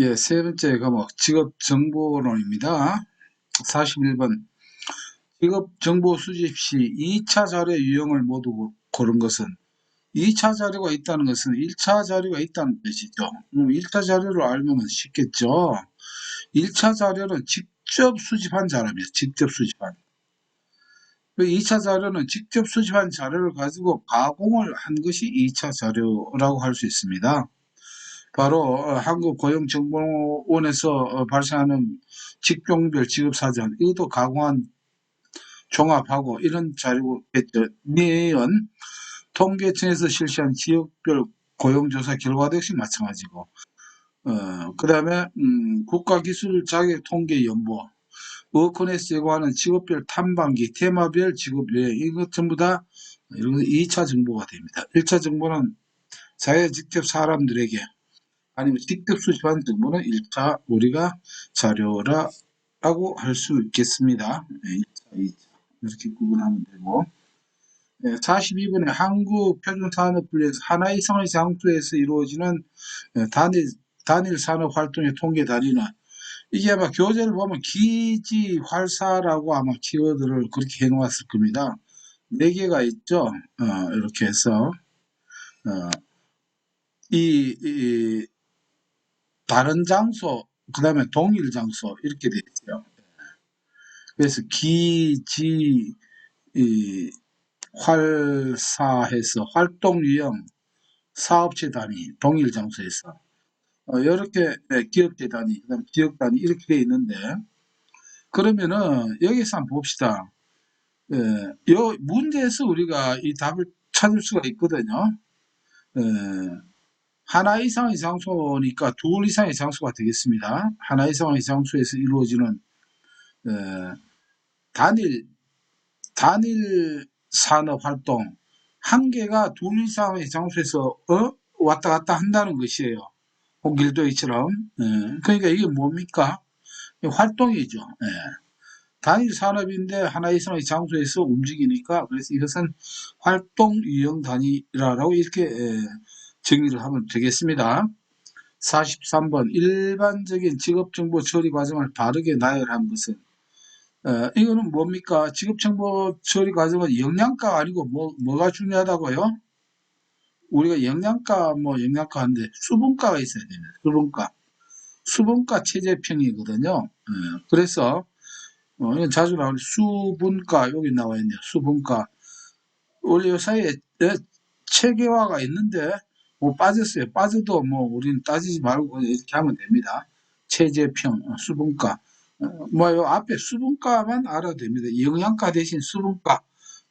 예, 세 번째 과목 직업정보론입니다. 41번 직업정보 수집 시 2차 자료 유형을 모두 고른 것은 2차 자료가 있다는 것은 1차 자료가 있다는 뜻이죠. 1차 자료를 알면 쉽겠죠. 1차 자료는 직접 수집한 자료입니다. 직접 수집한. 2차 자료는 직접 수집한 자료를 가지고 가공을 한 것이 2차 자료라고 할 수 있습니다. 바로 한국고용정보원에서 발행하는 직종별 직업사전, 이것도 가공한 종합하고 이런 자료겠죠. 내연 통계청에서 실시한 지역별 고용조사 결과도 역시 마찬가지고, 그 다음에 국가기술자격통계연보, 워크넷 제공하는 직업별 탐방기, 테마별 직업여행, 이것 전부 다 이런 2차 정보가 됩니다. 1차 정보는 자기가 직접 사람들에게 아니면 직접 수집한 정보는 1차 우리가 자료라고 할 수 있겠습니다. 1차, 2차 이렇게 구분하면 되고, 42번에 한국표준산업분리에서 하나 이상의 장소에서 이루어지는 단일 산업 활동의 통계 단위는, 이게 아마 교재를 보면 기지 활사라고 아마 키워드를 그렇게 해놓았을 겁니다. 4개가 있죠. 이렇게 해서 이 다른 장소, 그 다음에 동일 장소 이렇게 되어 있어요. 그래서 기지 활사해서 활동 유형 사업체 단위 동일 장소에서 이렇게 기업체 단위, 그다음 지역 단위 이렇게 되어 있는데, 그러면은 여기서 한번 봅시다. 요 문제에서 우리가 이 답을 찾을 수가 있거든요. 하나 이상의 장소니까 둘 이상의 장소가 되겠습니다. 하나 이상의 장소에서 이루어지는 단일 산업 활동 한 개가 둘 이상의 장소에서 왔다 갔다 한다는 것이에요. 홍길동이처럼. 그러니까 이게 뭡니까? 활동이죠. 단일 산업인데 하나 이상의 장소에서 움직이니까, 그래서 이것은 활동 유형 단위라고 이렇게 정의를 하면 되겠습니다. 43번 일반적인 직업정보 처리 과정을 바르게 나열한 것은, 이거는 뭡니까? 직업정보 처리 과정은 영양가가 아니고 뭐가 중요하다고요? 우리가 영양가 하는데 수분가가 있어야 됩니다. 수분가 체제평이거든요. 그래서 이건 자주 나오는 수분가, 여기 나와 있네요. 수분가. 원래 요 사이에 체계화가 있는데 뭐 빠졌어요. 빠져도 뭐 우리는 따지지 말고 이렇게 하면 됩니다. 체제평, 수분가. 요 앞에 수분가만 알아도 됩니다. 영양가 대신 수분가.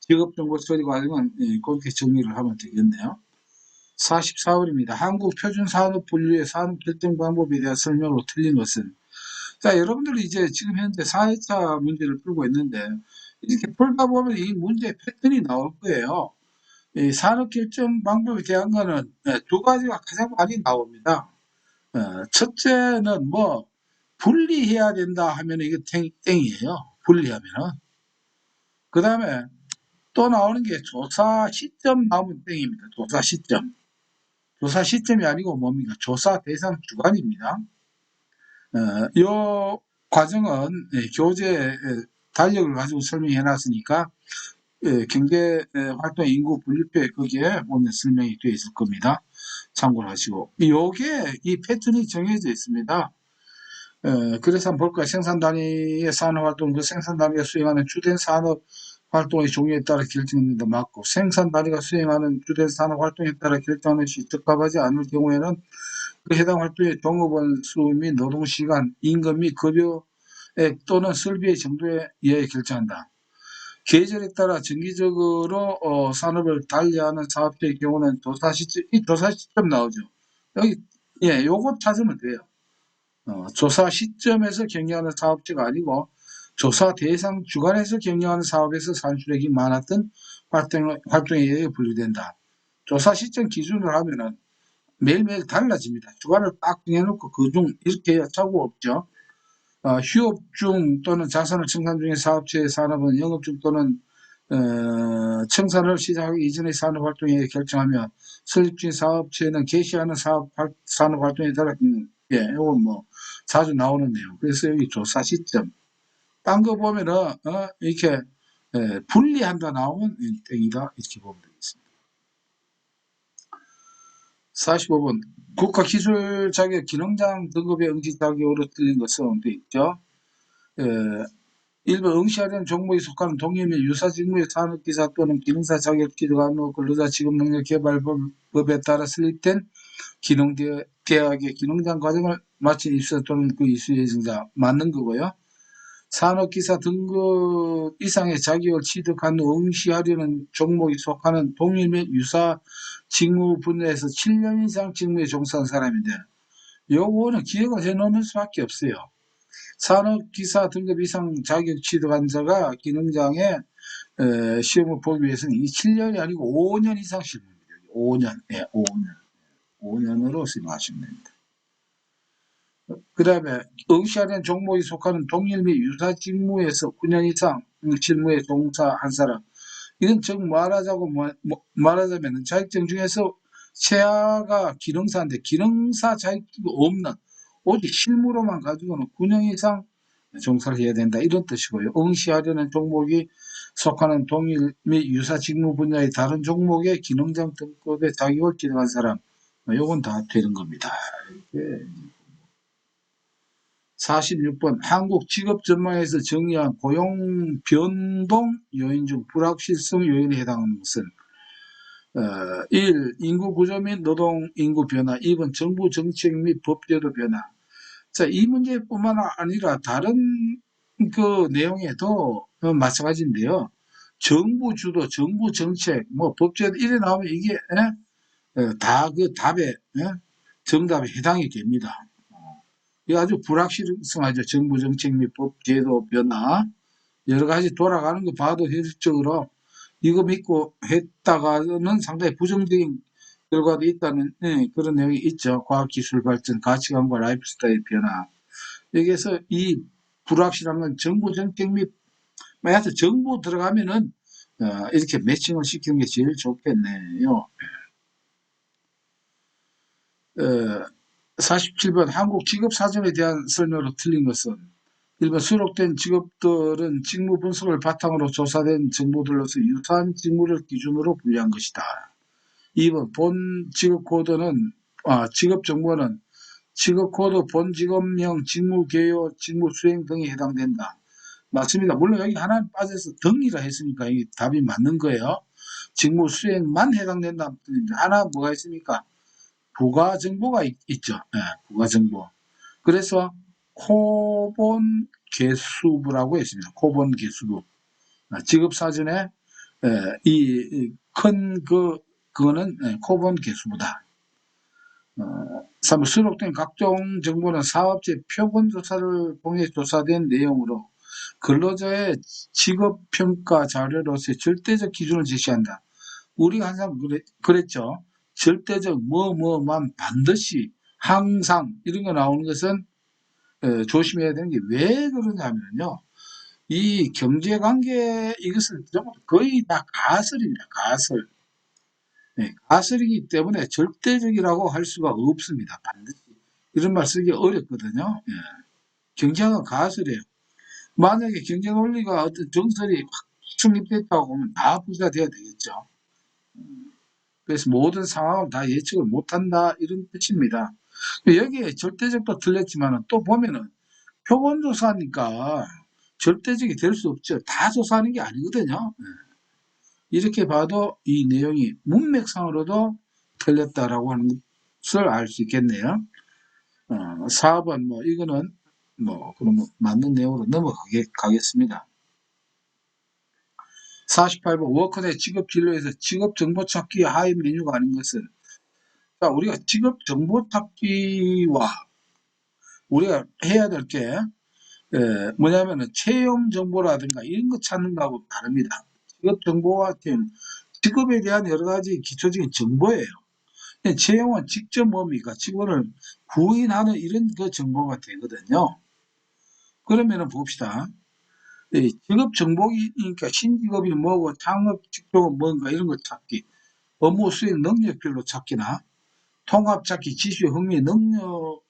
직업정보 처리 과정은 그렇게 정리를 하면 되겠네요. 44번입니다. 한국 표준산업 분류의 산업 결정 방법에 대한 설명으로 틀린 것은, 자, 여러분들이 이제 지금 현재 4회차 문제를 풀고 있는데, 이렇게 풀다 보면 이 문제 패턴이 나올 거예요. 이 산업 결정 방법에 대한 거는 두 가지가 가장 많이 나옵니다. 첫째는 분리해야 된다 하면 이게 땡이에요. 분리하면은. 그 다음에 또 나오는 게 조사 시점 나오면 땡입니다. 조사 시점. 조사 시점이 아니고 뭡니까? 조사 대상 주관입니다. 이 과정은 교재 달력을 가지고 설명해 놨으니까 경제활동 인구 분류표에 거기에 보면 설명이 되어 있을 겁니다. 참고를 하시고, 요게 이 패턴이 정해져 있습니다. 그래서 한번 볼까요? 생산 단위의 산업활동, 그 생산 단위가 수행하는 주된 산업활동의 종류에 따라 결정된다 맞고, 생산 단위가 수행하는 주된 산업활동에 따라 결정하는 것이 적합하지 않을 경우에는 그 해당 활동의 종업원 수 및 노동시간, 임금 및 급여액 또는 설비의 정도에 의해 결정한다. 계절에 따라 정기적으로 산업을 달리하는 사업체의 경우는 이 조사 시점 나오죠. 여기 요거 찾으면 돼요. 조사 시점에서 경영하는 사업체가 아니고 조사 대상 주관에서 경영하는 사업에서 산출액이 많았던 활동에 의해 분류된다. 조사 시점 기준으로 하면은 매일매일 달라집니다. 주관을 딱 정해놓고 그중 이렇게 해야 차고 없죠. 휴업 중 또는 자산을 청산 중인 사업체의 산업은 영업 중 또는 청산을 시작하기 이전의 산업활동에 결정하며 설립 중인 사업체는 개시하는 산업활동에 따라 예, 이건 뭐 자주 나오는 내용. 그래서 여기 조사 시점. 딴 거 보면은 이렇게 분리한다 나오면 땡이다 이렇게 보면 되겠습니다. 45번 국가기술 자격 기능장 등급의 응시 자격으로 틀린 것은 돼 있죠. 1번 응시하려는 종목에 속하는 동일 및 유사 직무의 산업기사 또는 기능사 자격 기득한 근로자 직업능력 개발법에 따라 설립된 기능대학의 기능장 과정을 마친 입사 또는 그 이수 예정자 맞는 거고요. 산업기사 등급 이상의 자격을 취득한 후 응시하려는 종목에 속하는 동일 및 유사 직무 분야에서 7년 이상 직무에 종사한 사람인데 요거는 기억을 해놓는 수밖에 없어요. 산업기사 등급 이상 자격 취득한 자가 기능장에 시험을 보기 위해서는 이 7년이 아니고 5년 이상 시험입니다. 5년, 예, 5년. 5년으로 생각하시면 됩니다. 그 다음에 응시하는 종목에 속하는 동일 및 유사 직무에서 9년 이상 실무에 종사한 사람. 이건 즉 말하자면 자격증 중에서 최하가 기능사인데 기능사 자격증이 없는 오직 실무로만 가지고는 9년 이상 종사를 해야 된다 이런 뜻이고요. 응시하려는 종목이 속하는 동일 및 유사 직무 분야의 다른 종목의 기능장 등급의 자격을 기능한 사람. 요건 다 되는 겁니다. 46번 한국직업전망에서 정의한 고용 변동 요인 중 불확실성 요인에 해당하는 것은 1. 인구 구조 및 노동 인구 변화 2번 정부 정책 및 법제도 변화. 자, 이 문제뿐만 아니라 다른 그 내용에도 마찬가지인데요. 정부 주도, 정부 정책, 뭐 법제도 이래 나오면 이게 다 그 답에 정답에 해당이 됩니다. 이 아주 불확실성하죠. 정부 정책 및 법제도 변화 여러 가지 돌아가는 거 봐도 현실적으로 이거 믿고 했다가는 상당히 부정적인 결과도 있다는 그런 내용이 있죠. 과학기술 발전, 가치관과 라이프 스타일 변화. 여기에서 이 불확실한 건 정부 정책 및 하여튼 정부 들어가면은 이렇게 매칭을 시키는 게 제일 좋겠네요. 47번 한국직업사전에 대한 설명으로 틀린 것은 1번 수록된 직업들은 직무 분석을 바탕으로 조사된 정보들로서 유사한 직무를 기준으로 분류한 것이다. 2번 본 직업코드는 직업정보는 직업코드, 본 직업명, 직무개요, 직무수행 등에 해당된다. 맞습니다. 물론 여기 하나 빠져서 등이라 했으니까 이 답이 맞는 거예요. 직무수행만 해당된다. 하나 뭐가 있습니까? 부가정보가 있죠. 네, 부가정보. 그래서 코본 개수부라고 했습니다. 코본 개수부. 직업사전에 이 큰 그거는 코본 개수부다. 3. 수록된 각종 정보는 사업체 표본조사를 통해 조사된 내용으로 근로자의 직업평가 자료로서의 절대적 기준을 제시한다. 우리가 항상 그랬죠. 절대적 뭐뭐만 반드시 항상 이런 거 나오는 것은 조심해야 되는 게 왜 그러냐면요. 이 경제관계 이것은 거의 다 가설입니다. 가설. 네, 가설이기 때문에 절대적이라고 할 수가 없습니다. 반드시. 이런 말 쓰기 어렵거든요. 예. 경제학은 가설이에요. 만약에 경제 논리가 어떤 정설이 확 충립됐다고 하면 다 부자돼야 되겠죠. 그래서 모든 상황을 다 예측을 못한다 이런 뜻입니다. 여기에 절대적도 틀렸지만 또 보면은 표본조사니까 절대적이 될 수 없죠. 다 조사하는 게 아니거든요. 이렇게 봐도 이 내용이 문맥상으로도 틀렸다라고 하는 것을 알 수 있겠네요. 4번 뭐 이거는 뭐 그럼 맞는 내용으로 넘어가겠습니다. 48번 워커의 직업 진로에서 직업 정보 찾기 하위 메뉴가 아닌 것은 자, 우리가 직업 정보 찾기와 우리가 해야 될 게 뭐냐면은 채용 정보라든가 이런 거 찾는 거하고 다릅니다. 직업 정보와 직업에 대한 여러 가지 기초적인 정보예요. 채용은 직접 뭡니까? 직원을 구인하는 이런 그 정보가 되거든요. 그러면은 봅시다. 직업 정보니까 신직업이 뭐고 창업 직종은 뭔가 이런 거 찾기, 업무 수행 능력별로 찾기나 통합 찾기, 지수, 흥미, 능력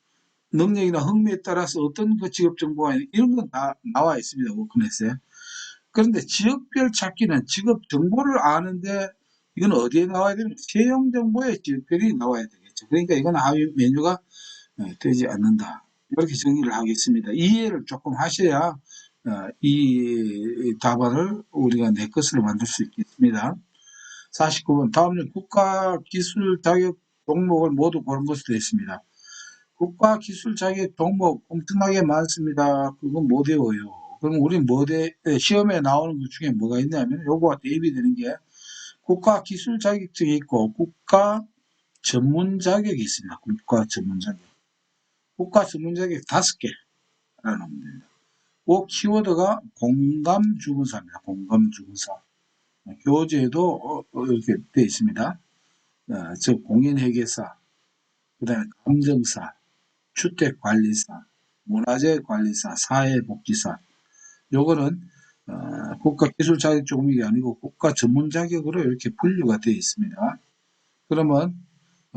능력이나 흥미에 따라서 어떤 그 직업 정보가 이런 건 다 나와 있습니다. 워크넷에. 그런데 직업별 찾기는 직업 정보를 아는데 이건 어디에 나와야 되면 채용 정보에 직업별이 나와야 되겠죠. 그러니까 이건 하위 메뉴가 되지 않는다. 이렇게 정리를 하겠습니다. 이해를 조금 하셔야 이 답안을 우리가 내 것으로 만들 수 있겠습니다. 49번 다음은 국가 기술 자격 종목을 모두 고른 것으로 되어 있습니다. 국가 기술 자격 종목 엄청나게 많습니다. 그건 못 외워요. 그럼 우리 시험에 나오는 것 중에 뭐가 있냐면 요거와 대입이 되는 게 국가 기술 자격증이 있고 국가 전문 자격이 있습니다. 국가 전문 자격. 국가 전문 자격 5개 알아놓으면 됩니다. 그 키워드가 공감주문사입니다. 공감주문사. 교재에도 이렇게 되어 있습니다. 즉 공인회계사, 그 다음에 감정사, 주택관리사, 문화재관리사, 사회복지사. 요거는 국가기술 자격 종목이 아니고 국가 전문 자격으로 이렇게 분류가 되어 있습니다. 그러면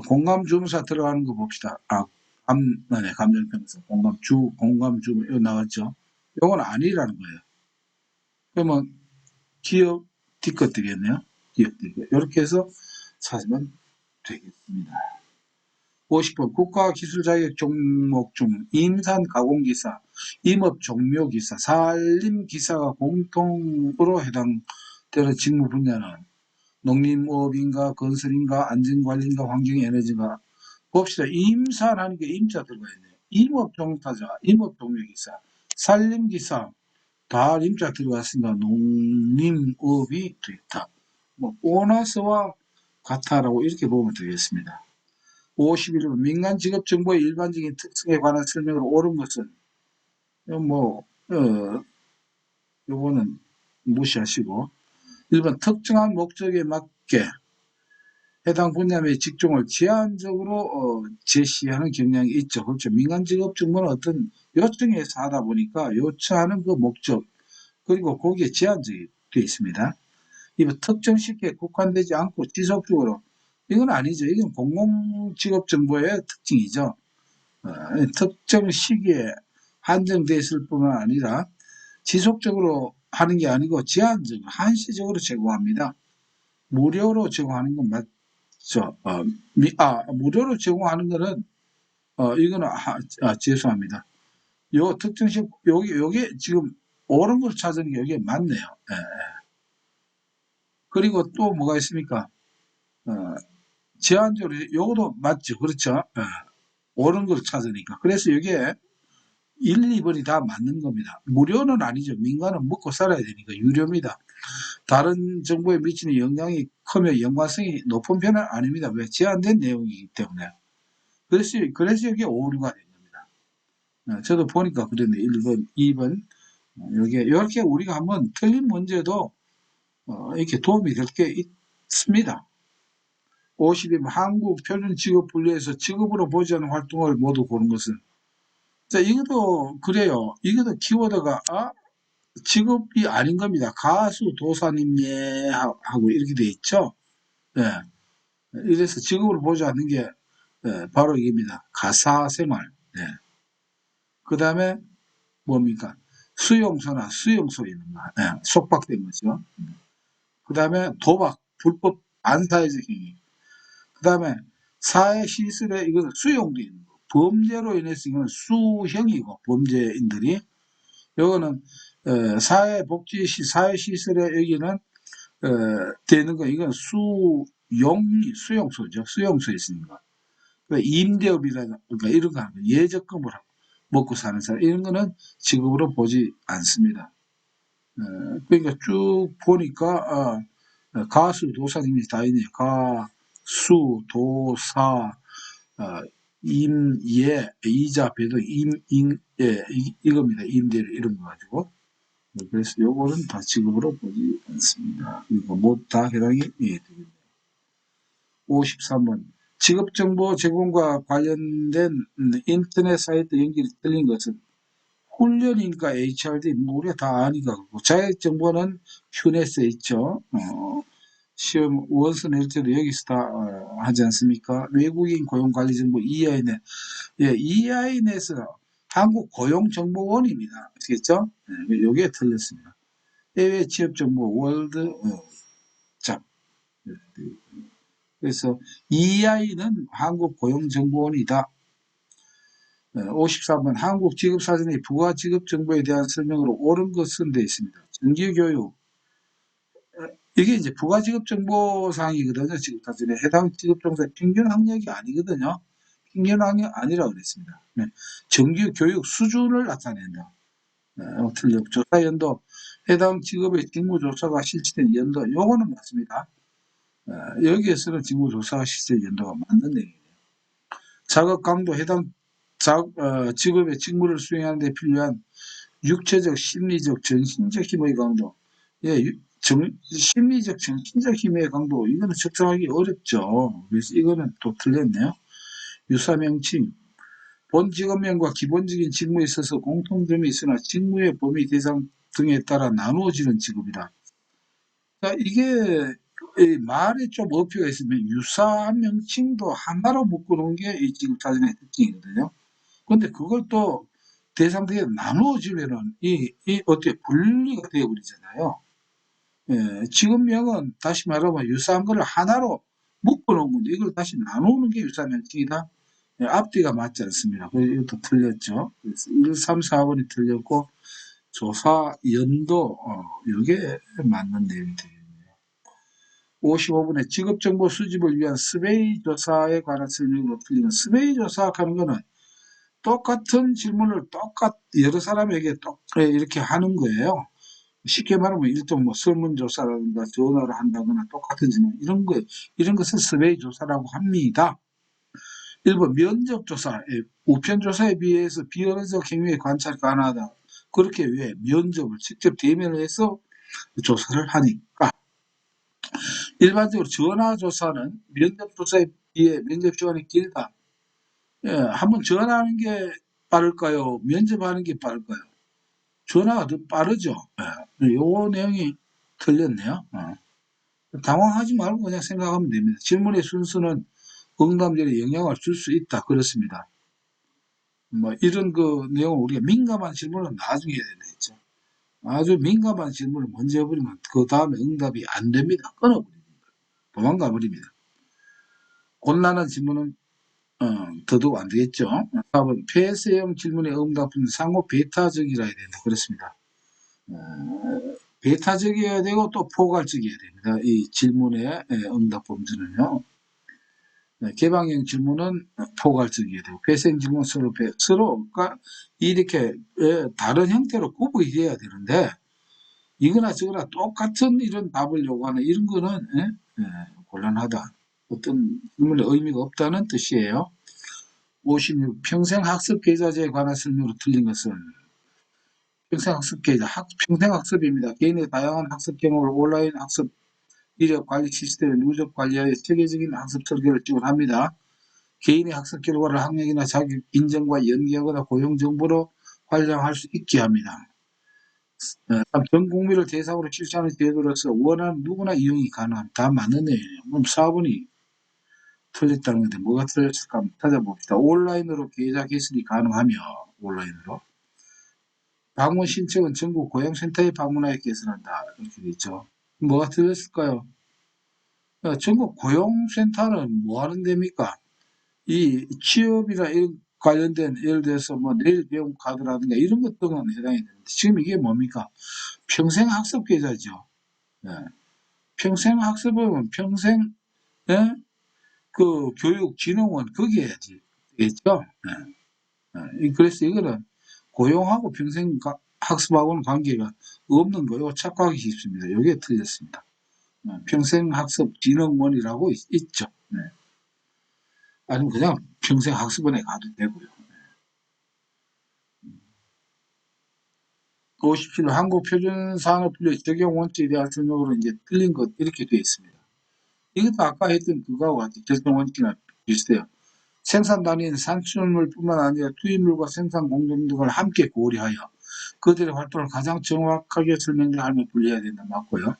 공감주문사 들어가는 거 봅시다. 감정평가, 공감주문, 이거 나왔죠? 요건 아니라는 거예요. 그러면 기업 D껏 되겠네요. 기업 D껏. 이렇게 해서 찾으면 되겠습니다. 50번 국가기술 자격 종목 중 임산 가공기사, 임업 종묘기사, 산림기사가 공통으로 해당되는 직무 분야는 농림업인가 건설인가 안전관리인가 환경에너지인가 봅시다. 임산하는 게 임자 들어가 있네요. 임업 종사자, 임업 종묘기사, 산림기사 다 임자 들어갔으니까 농림업이 되겠다. 뭐 보너스와 같아라고 이렇게 보면 되겠습니다. 51번 민간 직업 정보의 일반적인 특성에 관한 설명을 옳은 것은 요거는 무시하시고 1번 특정한 목적에 맞게 해당 분야의 직종을 제한적으로 제시하는 경향이 있죠. 그렇죠. 민간 직업 정보는 어떤 요청에 의해서 하다 보니까 요청하는 그 목적 그리고 거기에 제한적이 되어 있습니다. 이번 특정 시기에 국한되지 않고 지속적으로 이건 아니죠. 이건 공공직업정보의 특징이죠. 특정 시기에 한정되어 있을 뿐만 아니라 지속적으로 하는 게 아니고 제한적으로 한시적으로 제공합니다. 무료로 제공하는 건 맞죠. 무료로 제공하는 거는 이거는 죄송합니다. 요 특정 시 요게 지금 옳은 걸 찾은 게 여기에 맞네요. 예. 그리고 또 뭐가 있습니까? 제한적으로 요것도 맞죠. 그렇죠. 옳은 걸 찾으니까. 그래서 이게 1, 2번이 다 맞는 겁니다. 무료는 아니죠. 민간은 먹고 살아야 되니까 유료입니다. 다른 정보에 미치는 영향이 크며 연관성이 높은 편은 아닙니다. 왜? 제한된 내용이기 때문에. 그래서 이게 오류가 된 겁니다. 저도 보니까 그랬네. 1번, 2번. 이렇게 우리가 한번 틀린 문제도 이렇게 도움이 될 게 있습니다. 50임 한국 표준 직업 분류에서 직업으로 보지 않는 활동을 모두 고른 것은 자 이것도 그래요. 이것도 키워드가 직업이 아닌 겁니다. 가수 도사님예 하고 이렇게 돼 있죠. 예. 이래서 직업으로 보지 않는 게 바로 이겁니다. 가사생활. 예. 그 다음에 뭡니까? 수용소나 수용소에 있는 거. 예. 속박된 거죠. 그 다음에 도박, 불법 반사회적 행위. 그 다음에 사회시설에 이것은 수용돼 있는 거. 범죄로 인해서 이거는 수형이고 범죄인들이 요거는 사회시설에 여기는 되는 거 이건 수용소죠. 수용소에 있으니까. 그러니까 임대업이라든가 그러니까 이런 거 하면 예적금을 하고 먹고 사는 사람 이런 거는 직업으로 보지 않습니다. 그러니까 쭉 보니까 가수 도사님이 다 있네요. 가수 도사 임예 이자 배도 이겁니다. 임대를 이런 거 가지고 그래서 요거는 다 직업으로 보지 않습니다. 그리고 모두 다 해당이 되겠네요. 53번 직업정보 제공과 관련된 인터넷 사이트 연결이 틀린 것은 훈련인가 HRD 우리가 다 아니까 자격정보는 QNES에 있죠. 시험 원서 낼 때도 여기서 다 하지 않습니까? 외국인 고용관리정보 EINet. 예, EINet은 한국고용정보원입니다. 아시겠죠? 예, 요게 틀렸습니다. 해외 취업정보 월드 잡. 그래서 EI는 한국고용정보원이다. 53번 한국직업사전의 부가직업정보에 대한 설명으로 옳은 것은 되어 있습니다. 정규교육. 이게 이제 부가직업정보사항이거든요. 직업사전에 해당 직업종사의 평균 학력이 아니거든요. 평균 학력 아니라고 그랬습니다. 네. 정규교육 수준을 나타낸다. 틀렸고 조사 연도, 해당 직업의 직무조사가 실시된 연도, 요거는 맞습니다. 여기에서는 직무조사가 실시된 연도가 맞는 내용이에요. 작업 강도, 해당 직업의 직무를 수행하는 데 필요한 육체적, 심리적, 정신적 힘의 강도. 예, 심리적, 정신적 힘의 강도, 이거는 측정하기 어렵죠. 그래서 이거는 또 틀렸네요. 유사명칭. 본 직업명과 기본적인 직무에 있어서 공통점이 있으나 직무의 범위 대상 등에 따라 나누어지는 직업이다. 자, 이게 말에 좀 어폐가 있으면 유사한 명칭도 하나로 묶어놓은 게 이 직업사전의 특징이거든요. 근데 그걸 또 대상 등에 나누어지면은 어떻게 분리가 되어버리잖아요. 예, 직업명은 다시 말하면 유사한 거를 하나로 묶어놓은 건데 이걸 다시 나누는 게 유사명칭이다. 예, 앞뒤가 맞지 않습니다. 그래서 이것도 틀렸죠. 그래서 1, 3, 4번이 틀렸고 조사 연도 이게 맞는 내용이 되겠네요. 55번에 직업정보 수집을 위한 스베이 조사에 관한 설명으로 틀리는 스베이 조사하는 거는 똑같은 질문을 여러 사람에게 이렇게 하는 거예요. 쉽게 말하면 일종 뭐 설문조사라든가 전화를 한다거나 똑같은 질문 이런 것을 스베이 조사라고 합니다. 1번 면접조사, 우편조사에 비해서 비언어적 행위의 관찰이 가능하다. 그렇게 왜 면접을 직접 대면을 해서 조사를 하니까. 일반적으로 전화조사는 면접조사에 비해 면접시간이 길다. 예, 한번 전화하는 게 빠를까요? 면접하는 게 빠를까요? 전화가 더 빠르죠. 예, 요 내용이 틀렸네요. 당황하지 말고 그냥 생각하면 됩니다. 질문의 순서는 응답률에 영향을 줄 수 있다. 그렇습니다. 뭐 이런 그 내용을 우리가 민감한 질문은 나중에 해야 된다 했죠. 아주 민감한 질문을 먼저 해버리면 그 다음에 응답이 안 됩니다. 끊어버립니다. 도망가 버립니다. 곤란한 질문은 더더욱 안 되겠죠. 4번 폐쇄형 질문의 응답은 상호 배타적이라 해야 된다. 그렇습니다. 배타적이어야 되고 또 포괄적이어야 됩니다. 이 질문의 응답 범주는요. 개방형 질문은 포괄적이어야 되고 폐쇄형 질문은 서로가 이렇게 다른 형태로 구분이 돼야 되는데 이거나 저거나 똑같은 이런 답을 요구하는 이런 거는 곤란하다. 어떤 질문에 의미가 없다는 뜻이에요. 56. 평생학습 계좌제에 관한 설명으로 틀린 것은 평생학습 계좌, 평생학습입니다. 개인의 다양한 학습 경험을 온라인 학습 이력 관리 시스템의 누적 관리하여 체계적인 학습 설계를 지원합니다. 개인의 학습 결과를 학력이나 자격 인정과 연계하거나 고용 정보로 활용할 수 있게 합니다. 전 국민을 대상으로 실시하는 제도로서 원하는 누구나 이용이 가능합니다. 다 맞는 내용이에요. 그럼 4번이 틀렸다는 건데 뭐가 틀렸을까 한번 찾아봅시다. 온라인으로 계좌 개설이 가능하며 온라인으로 방문 신청은 전국 고용센터에 방문하여 개설한다. 이렇게 되죠. 뭐가 틀렸을까요? 전국 고용센터는 뭐 하는 데입니까? 이 취업이나 이런 관련된 예를 들어서 뭐 내일 배움 카드라든가 이런 것 등은 해당이 되는데 지금 이게 뭡니까? 평생학습 계좌죠. 예. 평생학습은 평생 그 교육진흥원 거기에 해야지 되겠죠. 그래서 이거는 고용하고 평생 학습하고는 관계가 없는 거요. 착각하기 쉽습니다. 이게 틀렸습니다. 평생학습진흥원이라고 있죠. 네. 아니면 그냥 평생학습원에 가도 되고요. 57호 한국표준산업분류 적용원칙에 대한 설명으로 이제 틀린 것 이렇게 되어 있습니다. 이것도 아까 했던 그거하고 같이 결정원칙이나 비슷해요. 생산 단위인 산출물뿐만 아니라 투입물과 생산 공정 등을 함께 고려하여 그들의 활동을 가장 정확하게 설명하며 분리해야 된다. 맞고요.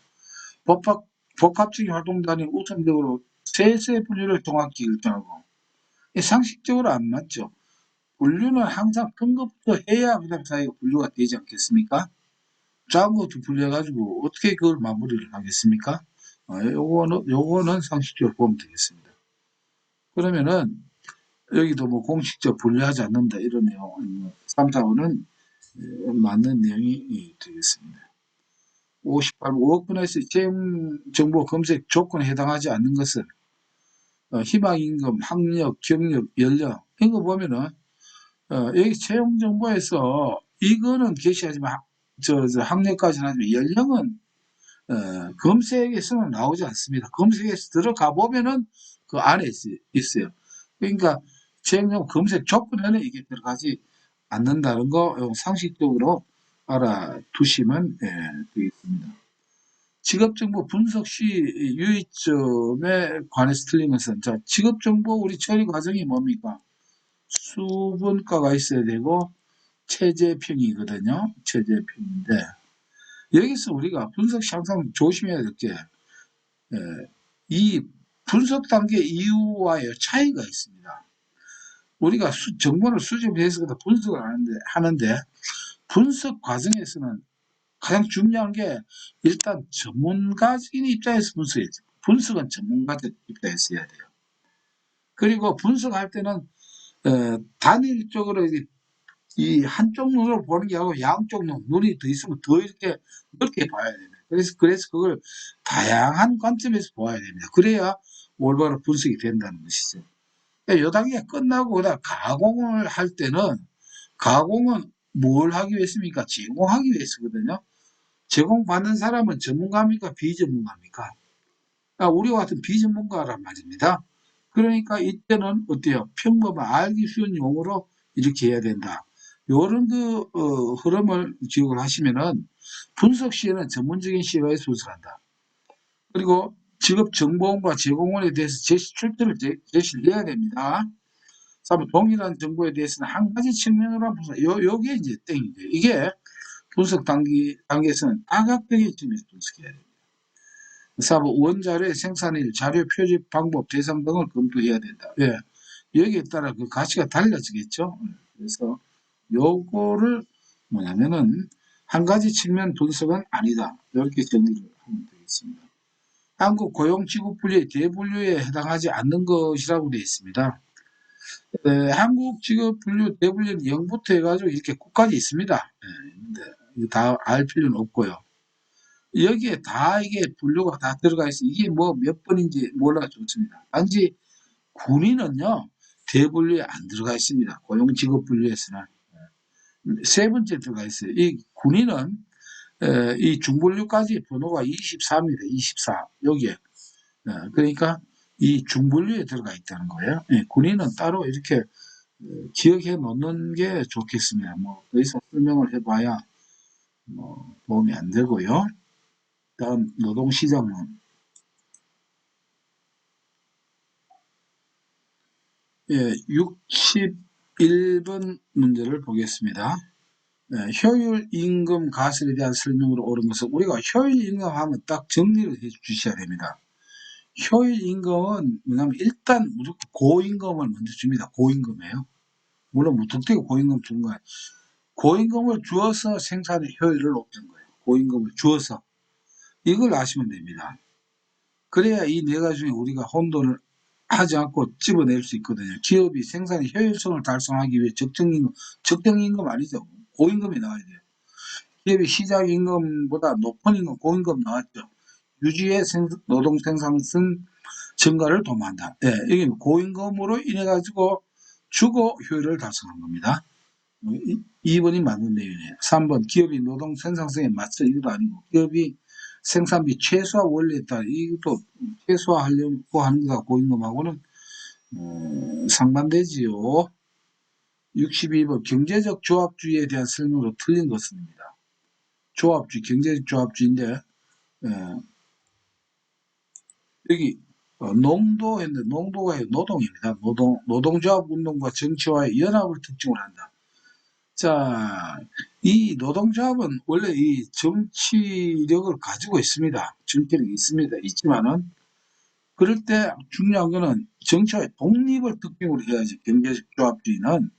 법학 복합적인 활동단위 우선적으로 세세 분류를 정확히 결정하고 상식적으로 안 맞죠. 분류는 항상 큰 것부터 해야 그다음 사이가 분류가 되지 않겠습니까? 작은 것도 분류해가지고 어떻게 그걸 마무리를 하겠습니까? 요거는 상식적으로 보면 되겠습니다. 그러면은 여기도 뭐 공식적 분류하지 않는다 이런 내용 3, 4호는 맞는 내용이 되겠습니다. 58. 5억 분에서 채용 정보 검색 조건에 해당하지 않는 것은 희망임금, 학력, 경력, 연령 이거 보면은 여기 채용 정보에서 이거는 게시하지만 학력까지는 하지만 연령은 검색에서는 나오지 않습니다. 검색에서 들어가 보면은 그 안에 있어요. 그러니까 채용 검색 조건에는 이게 들어가지 않는다는 거 상식적으로 알아두시면 되겠습니다. 직업정보 분석 시 유의점에 관해서 틀린 것은 자 직업정보 우리 처리 과정이 뭡니까? 수분가가 있어야 되고 체제평이거든요. 체제평인데 여기서 우리가 분석 시 항상 조심해야 될 게 이 분석 단계 이후와의 차이가 있습니다. 우리가 정보를 수집해서 분석을 하는데 분석 과정에서는 가장 중요한 게 일단 전문가적인 입장에서 분석해야죠. 분석은 전문가적 입장에서 해야 돼요. 그리고 분석할 때는 단일적으로 이 한쪽 눈으로 보는 게 아니고 양쪽 눈이 더 있으면 더 이렇게 넓게 봐야 됩니다. 그래서 그걸 다양한 관점에서 보아야 됩니다. 그래야 올바른 분석이 된다는 것이죠. 이 단계가 끝나고 그다음 가공을 할 때는 가공은 뭘 하기 위해서입니까? 제공하기 위해서거든요. 제공받는 사람은 전문가입니까? 비전문가입니까? 우리와 같은 비전문가란 말입니다. 그러니까 이때는 어때요? 평범한 알기 쉬운 용어로 이렇게 해야 된다. 이런 흐름을 기억을 하시면은 분석 시에는 전문적인 시각에서 분석한다. 그리고 직업 정보원과 제공원에 대해서 제시 출처를 제시를 해야 됩니다. 동일한 정보에 대해서는 한 가지 측면으로 분석. 요게 이제 땡이죠. 이게 분석 단계에서는 다각적인 측면에서 분석해야 됩니다. 4번 원자료의 생산일, 자료 표집 방법, 대상 등을 검토해야 된다. 예. 여기에 따라 그 가치가 달라지겠죠. 그래서 요거를 뭐냐면은 한 가지 측면 분석은 아니다. 이렇게 정리를 하면 되겠습니다. 한국 고용직업분류의 대분류에 해당하지 않는 것이라고 되어 있습니다. 한국 직업분류 대분류는 0부터 해가지고 이렇게 9까지 있습니다. 다 알 필요는 없고요. 여기에 다 이게 분류가 다 들어가 있어. 이게 뭐 몇 번인지 몰라 좋습니다. 단지 군인은요, 대분류에 안 들어가 있습니다. 고용직업분류에서는. 세 번째 들어가 있어요. 이 군인은 이 중분류까지 번호가 24입니다. 24. 여기에. 그러니까 이 중분류에 들어가 있다는 거예요. 군인은 따로 이렇게 기억해 놓는 게 좋겠습니다. 뭐, 더 이상 설명을 해봐야 뭐 도움이 안 되고요. 다음 노동시장은 61번 문제를 보겠습니다. 효율 임금 가설에 대한 설명으로 옳은 것은 우리가 효율 임금 하면 딱 정리를 해 주셔야 됩니다. 효율 임금은 뭐냐면 일단 무조건 고임금을 먼저 줍니다. 고임금이에요. 물론 무턱대고 고임금 주는 거예요. 고임금을 주어서 생산의 효율을 높이는 거예요. 고임금을 주어서. 이걸 아시면 됩니다. 그래야 이 네 가지 중에 우리가 혼돈을 하지 않고 집어낼 수 있거든요. 기업이 생산의 효율성을 달성하기 위해 적정임금 아니죠. 고임금이 나와야 돼요. 기업이 시장 임금보다 높은 임금, 고임금 나왔죠. 유지의 노동 생산성 증가를 도모한다. 이게 고임금으로 인해 가지고 주거 효율을 달성한 겁니다. 2번이 맞는 내용이에요. 3번 기업이 노동 생산성에 맞춰 이것도 아니고 기업이 생산비 최소화 원리에 따라 이것도 최소화하려고 하는 거가 고임금하고는 상반되지요. 62번 경제적 조합주의에 대한 설명으로 틀린 것입니다. 조합주의, 경제적 조합주의인데 여기 농도했는데 농도가 노동입니다. 노동조합 운동과 정치와의 연합을 특징으로 한다. 자, 이 노동조합은 원래 이 정치력을 가지고 있습니다. 정치력이 있습니다. 있지만은 그럴 때 중요한 거는 정치와의 독립을 특징으로 해야지. 경제적 조합주의는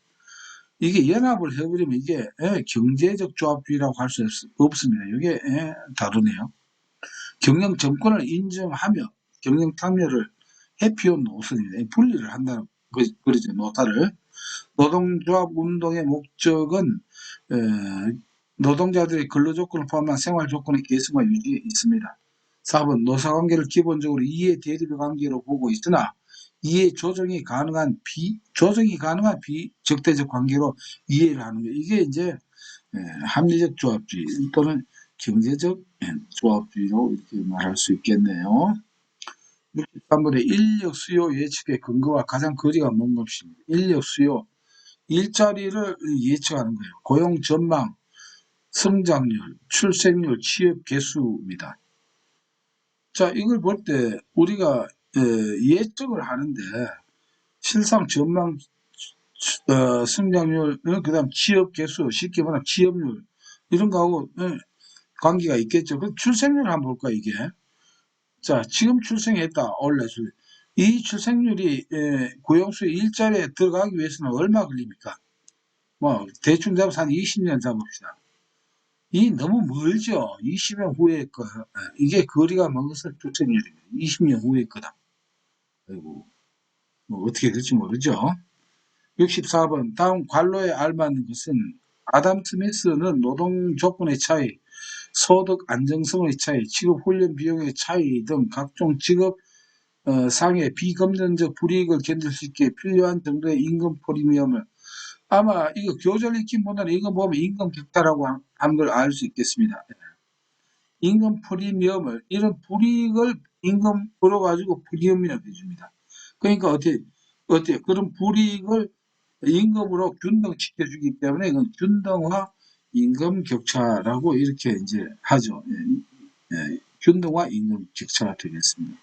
이게 연합을 해버리면 이게 경제적 조합주의라고 할 수 없습니다. 이게 다르네요. 경영 정권을 인정하며 경영 참여를 회피한 노선입니다. 분리를 한다는 그러죠. 노타를. 노동조합 운동의 목적은 노동자들의 근로조건을 포함한 생활조건의 개선과 유지에 있습니다. 4번 노사관계를 기본적으로 이해 대립의 관계로 보고 있으나 이해 조정이 가능한 비적대적 관계로 이해를 하는 거예요. 이게 이제 합리적 조합주의 또는 경제적 조합주의로 이렇게 말할 수 있겠네요. 63번에 인력 수요 예측의 근거와 가장 거리가 먼 것입니다. 인력 수요, 일자리를 예측하는 거예요. 고용 전망, 성장률, 출생률, 취업 개수입니다. 자, 이걸 볼 때 우리가 예측을 하는데 실상 전망, 성장률, 그다음 취업 개수, 쉽게 말하면 취업률 이런 거하고 관계가 있겠죠. 그 출생률 한번 볼까 이게. 자, 지금 출생했다. 원래 이 출생률이 고용수 일자리에 들어가기 위해서는 얼마 걸립니까? 뭐 대충 잡아서 한 20년 잡읍시다. 이 너무 멀죠. 20년 후의 거. 이게 거리가 먼 것은 출생률입니다. 20년 후의 거다. 아이고, 뭐 어떻게 될지 모르죠. 64번 다음 관로에 알맞는 것은 아담 스미스는 노동 조건의 차이, 소득 안정성의 차이, 직업 훈련 비용의 차이 등 각종 직업 상의 비금전적 불이익을 견딜 수 있게 필요한 정도의 임금 프리미엄을 아마 이거 교절 익힘보다는 이거 보면 임금 격차라고 하는 걸 알 수 있겠습니다. 임금 프리미엄을 이런 불이익을 임금으로 가지고 프리미엄이라고 해줍니다. 그러니까 어때 그런 불이익을 임금으로 균등시켜주기 때문에 이건 균등화 임금 격차라고 이렇게 이제 하죠. 균등화 임금 격차가 되겠습니다.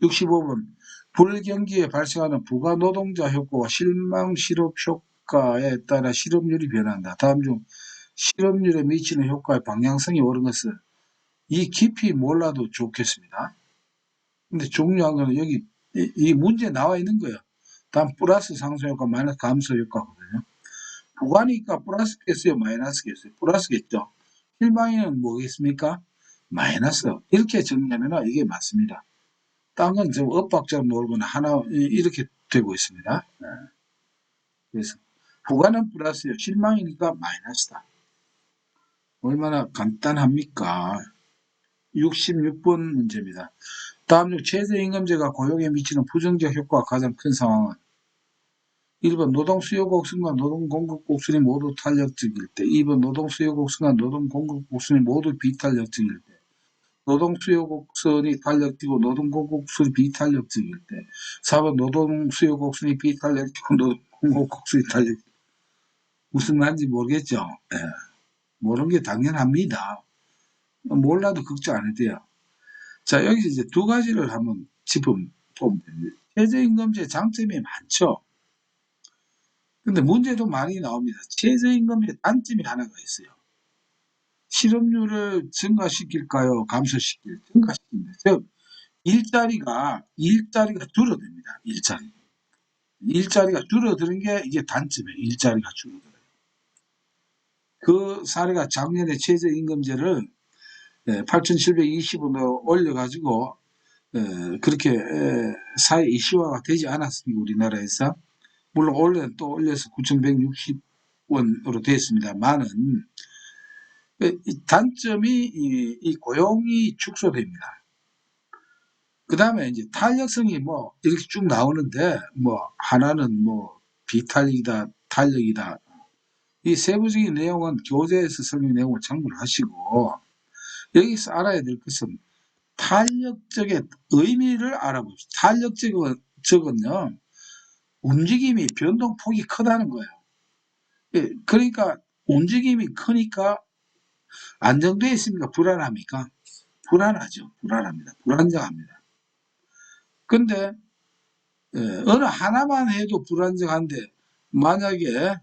65번 불경기에 발생하는 부가 노동자 효과와 실망 실업 효과에 따라 실업률이 변한다. 다음 중 실업률에 미치는 효과의 방향성이 옳은 것은 이 깊이 몰라도 좋겠습니다. 근데 중요한 거는 여기 이 문제에 나와 있는 거예요. 다음 플러스 상승 효과 마이너스 감소 효과거든요. 부가니까 플러스겠어요, 마이너스겠어요? 플러스겠죠. 실망에는 뭐겠습니까? 마이너스. 이렇게 정리하면 이게 맞습니다. 딴 건 좀 엇박자로 놀거나 하나 이렇게 되고 있습니다. 그래서 부가는 플러스요. 실망이니까 마이너스다. 얼마나 간단합니까? 66번 문제입니다. 다음 중 최저임금제가 고용에 미치는 부정적 효과가 가장 큰 상황은 1번 노동 수요 곡선과 노동 공급 곡선이 모두 탄력적일 때 2번 노동 수요 곡선과 노동 공급 곡선이 모두 비탄력적일 때 노동 수요 곡선이 탄력적이고 노동 공급 곡선이 비탄력적일 때 4번 노동 수요 곡선이 비탄력적이고 노동 공급 곡선이 탄력적 무슨 말인지 모르겠죠. 모르는 게 당연합니다. 몰라도 걱정 안 해도 돼요. 자, 여기서 이제 두 가지를 한번 짚어보면 됩니다. 최저임금제 장점이 많죠. 근데 문제도 많이 나옵니다. 최저임금제 단점이 하나가 있어요. 실업률을 증가시킬까요? 증가시킵니다. 즉, 일자리가 줄어듭니다. 일자리가 줄어드는 게 이게 단점이에요. 일자리가 줄어들어요. 그 사례가 작년에 최저임금제를 8,720원으로 올려가지고 그렇게 사회 이슈화가 되지 않았습니다. 우리나라에서. 물론 올해는 또 올려서 9,160원으로 됐습니다만은 단점이 이 고용이 축소됩니다. 그 다음에 이제 탄력성이 뭐 이렇게 쭉 나오는데 뭐 하나는 뭐 비탄력이다, 탄력이다. 이 세부적인 내용은 교재에서 설명 내용을 참고를 하시고 여기서 알아야 될 것은 탄력적의 의미를 알아봅시다. 탄력적은요, 움직임이 변동폭이 크다는 거예요. 그러니까 움직임이 크니까 안정되어 있습니까? 불안합니까? 불안하죠. 불안합니다. 불안정합니다. 근데 어느 하나만 해도 불안정한데 만약에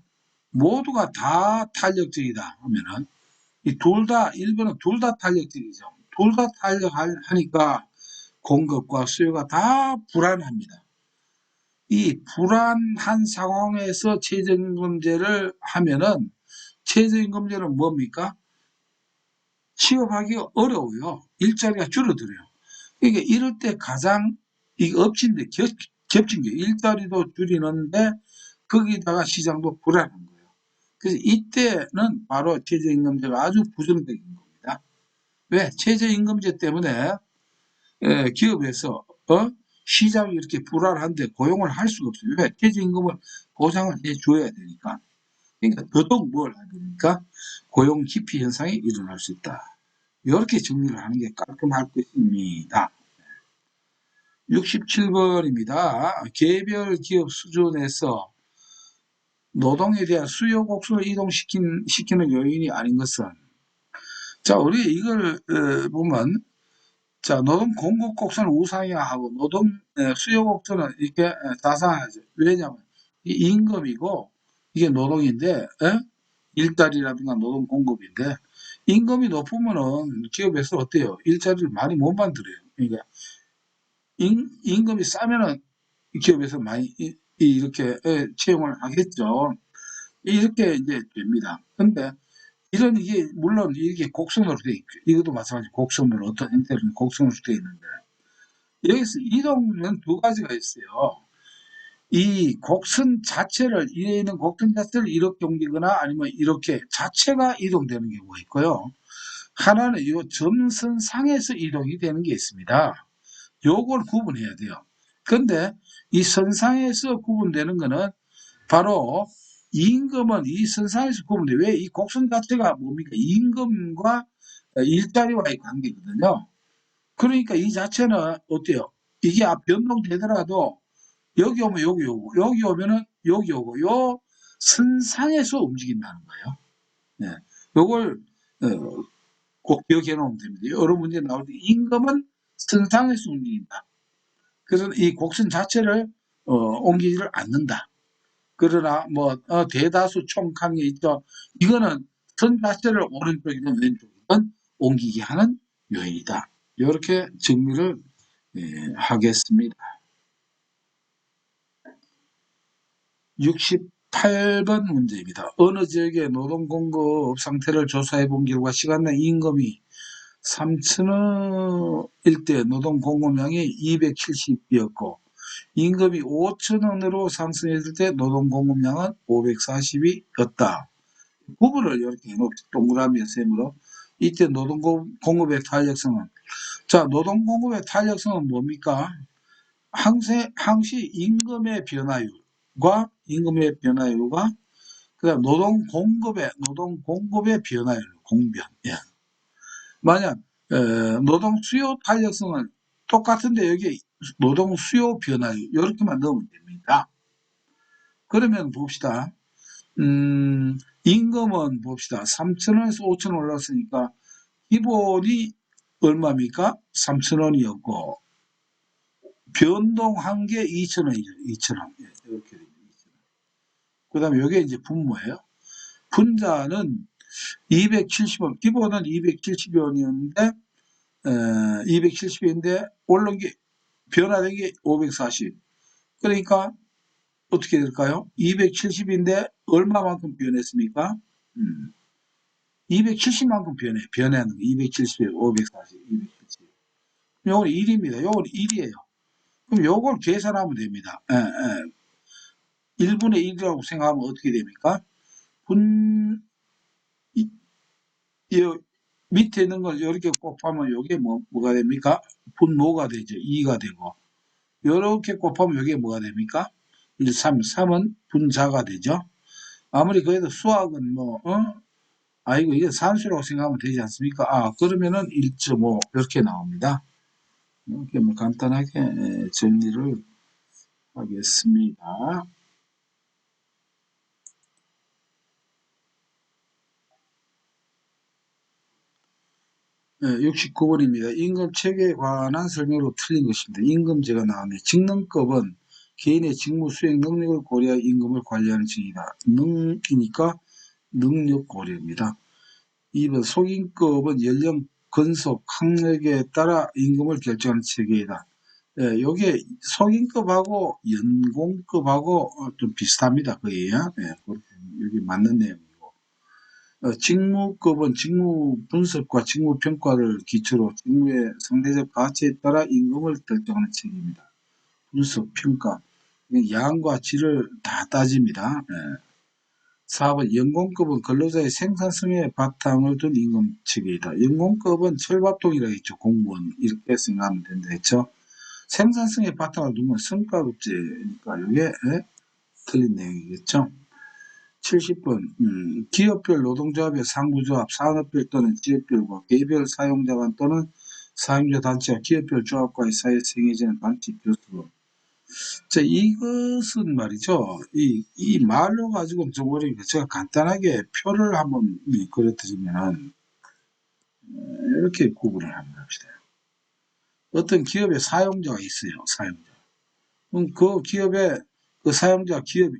모두가 다 탄력적이다 하면은 이 둘 다, 1번은 둘 다 탄력적이죠. 둘 다 탄력하니까 공급과 수요가 다 불안합니다. 이 불안한 상황에서 최저임금제를 하면은 최저임금제는 뭡니까? 취업하기가 어려워요. 일자리가 줄어들어요. 그러니까 이럴 때 가장 이 엎친데 겹친 게 일자리도 줄이는데 거기다가 시장도 불안한 거예요. 그래서 이때는 바로 최저임금제가 아주 부정적인 겁니다. 왜? 최저임금제 때문에 기업에서 시장이 이렇게 불안한데 고용을 할 수가 없어요. 왜? 최저임금을 보상을 해줘야 되니까. 그러니까 더더욱 뭘 해야 되니까 고용 기피 현상이 일어날 수 있다. 이렇게 정리를 하는 게 깔끔할 것입니다. 67번입니다. 개별 기업 수준에서 노동에 대한 수요 곡선을 이동시키는 요인이 아닌 것은, 자, 우리 이걸 보면, 자, 노동 공급 곡선을 우상향하고 노동 수요 곡선은 이렇게 다상하죠. 왜냐하면 이 임금이고 이게 노동인데, 일자리라든가 노동 공급인데, 임금이 높으면은 기업에서 어때요? 일자리를 많이 못 만들어요. 그러니까 임금이 싸면은 기업에서 많이 이렇게 채용을 하겠죠. 이렇게 이제 됩니다. 근데 이런 이게 물론 이게 곡선으로 돼 있고 이것도 마찬가지 곡선으로 어떤 형태로는 곡선으로 돼 있는데 여기서 이동은 두 가지가 있어요. 이 곡선 자체를 위에 있는 곡선 자체를 이렇게 옮기거나 아니면 이렇게 자체가 이동되는 경우가 있고요. 하나는 이 점선상에서 이동이 되는 게 있습니다. 요걸 구분해야 돼요. 근데 이 선상에서 구분되는 거는 바로 임금은 이 선상에서 구분돼. 왜? 이 곡선 자체가 뭡니까? 임금과 일자리와의 관계거든요. 그러니까 이 자체는 어때요? 이게 변동되더라도 여기 오면 여기 오고 여기 오면은 여기 오고 요 선상에서 움직인다는 거예요. 네. 요걸 꼭 기억해 놓으면 됩니다. 여러 문제 나올 때 임금은 선상에서 움직인다. 그래서 이 곡선 자체를 옮기지를 않는다. 그러나 뭐 대다수 총캉이 있죠. 이거는 선 자체를 오른쪽이든 왼쪽이든 옮기게 하는 요인이다. 이렇게 정리를 하겠습니다. 68번 문제입니다. 어느 지역의 노동 공급 상태를 조사해 본 결과 시간당 임금이 3,000원일 때 노동 공급량이 270이었고 임금이 5,000원으로 상승했을 때 노동 공급량은 540이었다. 구분을 이렇게 해놓습니다. 동그라미 셈으로. 이때 노동 공급의 탄력성은, 자, 노동 공급의 탄력성은 뭡니까? 항시 임금의 변화율과 그다음 노동 공급의 변화율 공변. 예. 만약 노동 수요 탄력성은 똑같은데 여기 노동 수요 변화율 이렇게만 넣으면 됩니다. 그러면 봅시다. 임금은 봅시다. 3,000원에서 5,000원 올랐으니까 기본이 얼마입니까? 3,000원이었고 변동한 게 2,000원이죠. 2,000원. 예, 이렇게 됩니다. 그 다음에 이게 이제 분모예요. 분자는 270원, 기본은 270원이었는데 270원인데 오른 게 변화된 게 540. 그러니까 어떻게 될까요? 270인데 얼마만큼 변했습니까? 270만큼 변하는 거. 270에 540, 270. 요건 1입니다. 요건 1이에요. 그럼 요걸 계산하면 됩니다. 1분의 1이라고 생각하면 어떻게 됩니까? 이, 밑에 있는 걸 이렇게 곱하면 요게 뭐가 됩니까? 분모가 되죠. 2가 되고. 요렇게 곱하면 요게 뭐가 됩니까? 1, 3은 분자가 되죠. 아무리 그래도 수학은 아이고, 이게 산수라고 생각하면 되지 않습니까? 그러면은 1.5 이렇게 나옵니다. 이렇게 뭐 간단하게 정리를 하겠습니다. 69번입니다. 임금 체계에 관한 설명으로 틀린 것입니다. 임금제가 나왔네. 직능급은 개인의 직무 수행 능력을 고려해 임금을 관리하는 층이다. 능이니까 능력 고려입니다. 2번 속임급은 연령, 근속, 학력에 따라 임금을 결정하는 체계이다. 예, 요게 속임급하고 연공급하고 좀 비슷합니다. 거의. 예, 여기 맞는 내용이고. 직무급은 직무 분석과 직무 평가를 기초로 직무의 상대적 가치에 따라 임금을 결정하는 체계입니다. 분석, 평가, 양과 질을 다 따집니다. 예. 4번 연공급은 근로자의 생산성에 바탕을 둔 임금 체계이다. 연공급은 철밥통이라고 했죠. 공무원 이렇게 생각하면 된다 했죠. 생산성에 바탕을 두면 성과급제니까 이게 틀린 내용이겠죠. 70번 기업별 노동조합의 상부조합, 산업별 또는 지역별과 개별 사용자 간 또는 사용자 단체와 기업별 조합과의 사이에 생겨지는 방식 교수. 자, 이것은 말이죠. 이 말로 가지고 좀 어려우니까 제가 간단하게 표를 한번 그려드리면 이렇게 구분을 한번 합시다. 어떤 기업의 사용자가 있어요. 사용자. 그럼 그 기업에 그 사용자 기업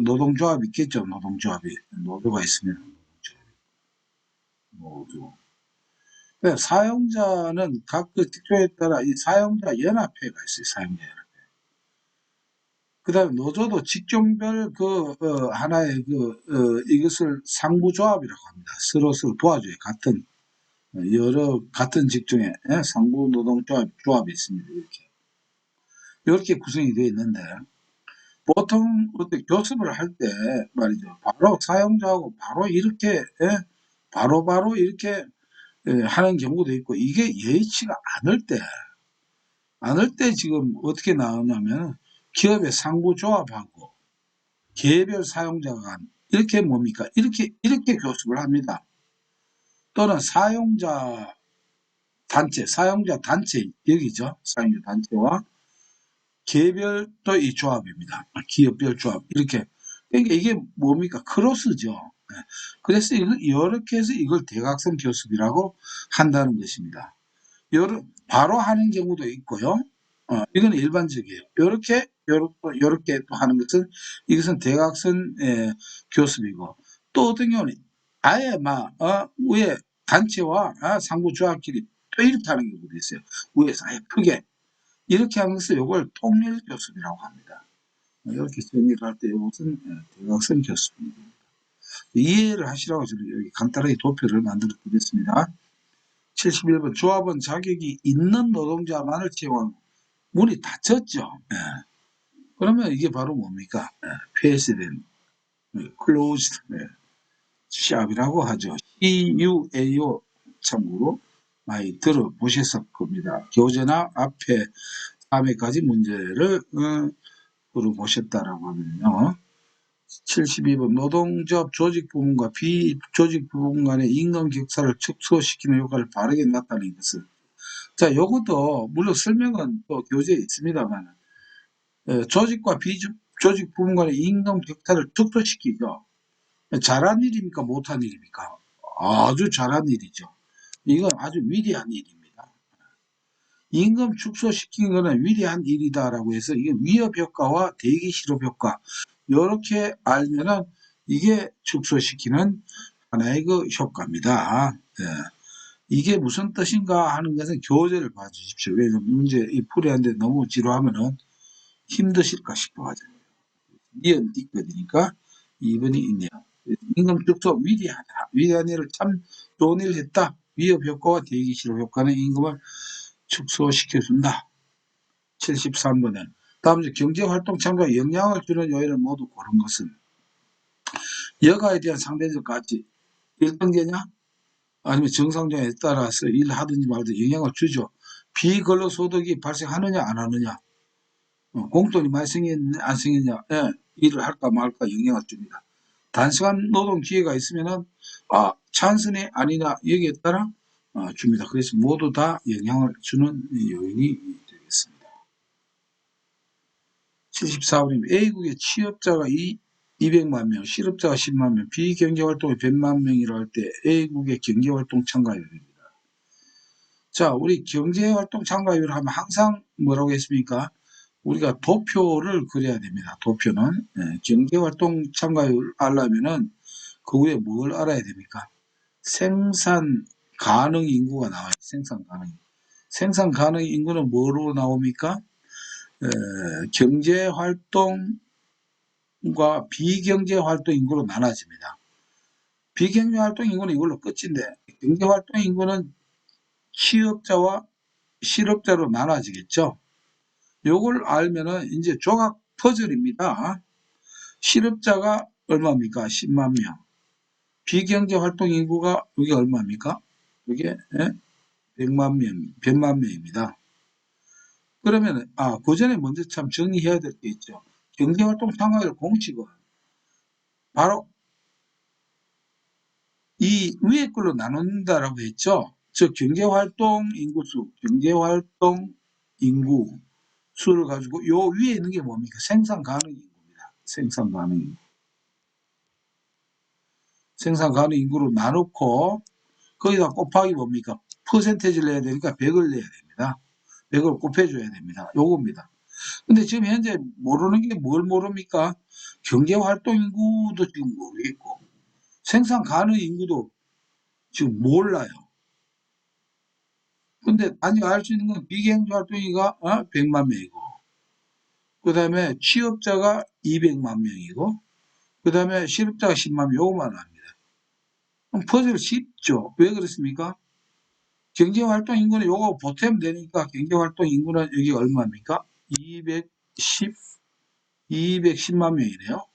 노동조합이 있겠죠. 노동조합이 노조가 있으면 노조. 사용자는 각 그 직종에 따라 이 사용자 연합회가 있어요. 사용자 연합회. 그 다음에 노조도 직종별 하나의 이것을 상부조합이라고 합니다. 서로 도와줘요. 같은 직종의 상부 노동조합이 있습니다. 이렇게 구성이 되어 있는데, 보통 어떻게 교습을 할 때 말이죠. 바로 사용자하고 바로 이렇게, 바로 이렇게 하는 경우도 있고, 이게 여의치가 않을 때 지금 어떻게 나오냐면, 기업의 상부조합하고 개별 사용자가 간 이렇게 뭡니까? 이렇게 교습을 합니다. 또는 사용자 단체 여기죠. 사용자 단체와 개별도 이 조합입니다. 기업별 조합 이렇게. 그러니까 이게 뭡니까? 크로스죠. 그래서 이렇게 해서 이걸 대각선 교습이라고 한다는 것입니다. 바로 하는 경우도 있고요. 이건 일반적이에요. 요렇게 또 하는 것은 이것은 대각선 교습이고, 또 어떤 경우는 아예 위에 단체와 상부 조합끼리 또 이렇게 하는 경우도 있어요. 위에서 아예 크게 이렇게 하는 것을 이걸 통일 교습이라고 합니다. 이렇게 정리를 할 때 이것은 대각선 교습입니다. 이해를 하시라고 저는 여기 간단하게 도표를 만들어 드렸습니다. 71번 조합은 자격이 있는 노동자만을 채용하고 문이 닫혔죠. 그러면 이게 바로 뭡니까? 폐쇄된 closed shop이라고 하죠. CUAO 참고로 많이 들어보셨을 겁니다. 교재나 앞에 3회까지 문제를 들어보셨다라고 하면요. 72번 노동조합 조직 부분과 비조직 부분 간의 임금 격차를 축소시키는 효과를 바르게 나타내는 것을. 자, 요것도 물론 설명은 또 교재에 있습니다만 조직과 비조직 부분 간의 임금 격차를 축소시키죠. 잘한 일입니까? 못한 일입니까? 아주 잘한 일이죠. 이건 아주 위대한 일입니다. 임금 축소시키는 것은 위대한 일이다라고 해서 이게 위협 효과와 대기 실업 효과 이렇게 알면은 이게 축소시키는 하나의 효과입니다. 이게 무슨 뜻인가 하는 것은 교재를 봐주십시오. 왜냐면 문제 풀이하는데 너무 지루하면은 힘드실까 싶어가지고. 니은 띠거리니까 2번이 있네요. 임금 축소 위대하다. 위대한 일을 참 좋은 일을 했다. 위협 효과와 대기 실업 효과는 임금을 축소시켜준다. 73번에 다음 주 경제활동 참가에 영향을 주는 요인을 모두 고른 것은 여가에 대한 상대적 가치 1단계냐 아니면 정상적에 따라서 일하든지 말든지 영향을 주죠. 비근로소득이 발생하느냐 안 하느냐 공돈이 많이 생겼냐 안 생겼냐 일을 할까 말까 영향을 줍니다. 단시간 노동 기회가 있으면은 찬성이 아니냐 여기에 따라 줍니다. 그래서 모두 다 영향을 주는 요인이 되겠습니다. 74번입니다. A국의 취업자가 200만 명, 실업자가 10만 명, 비경제활동이 100만 명이라 할 때 A국의 경제활동 참가율입니다. 자, 우리 경제활동 참가율 하면 항상 뭐라고 했습니까? 우리가 도표를 그려야 됩니다. 도표는 경제활동 참가율 알려면은 그 위에 뭘 알아야 됩니까? 생산 가능 인구가 나와요. 생산 가능. 생산 가능 인구는 뭐로 나옵니까? 경제활동과 비경제활동 인구로 나눠집니다. 비경제활동 인구는 이걸로 끝인데 경제활동 인구는 취업자와 실업자로 나눠지겠죠. 요걸 알면은 이제 조각 퍼즐입니다. 실업자가 얼마입니까? 10만 명. 비경제활동 인구가 이게 얼마입니까? 이게 100만 명, 100만 명입니다. 그러면 그 전에 먼저 참 정리해야 될 게 있죠. 경제활동 참가율 공식은 바로 이 위에 걸로 나눈다라고 했죠. 즉 경제활동 인구수, 경제활동 인구 수를 가지고 요 위에 있는 게 뭡니까? 생산 가능 인구입니다. 생산 가능 인구. 생산 가능 인구로 나누고 거기다 곱하기 뭡니까? 퍼센테이지를 내야 되니까 100을 내야 됩니다. 100을 곱해줘야 됩니다. 요겁니다. 근데 지금 현재 모르는 게 뭘 모릅니까? 경제활동 인구도 지금 모르겠고 생산 가능 인구도 지금 몰라요. 근데 단지 알 수 있는 건 비경제활동인가 100만 명이고 그 다음에 취업자가 200만 명이고 그 다음에 실업자가 10만 명 요거만 합니다. 그럼 퍼즐 쉽죠. 왜 그렇습니까? 경제활동 인구는 요거 보태면 되니까 경제활동 인구는 여기 얼마입니까? 210만 명이네요.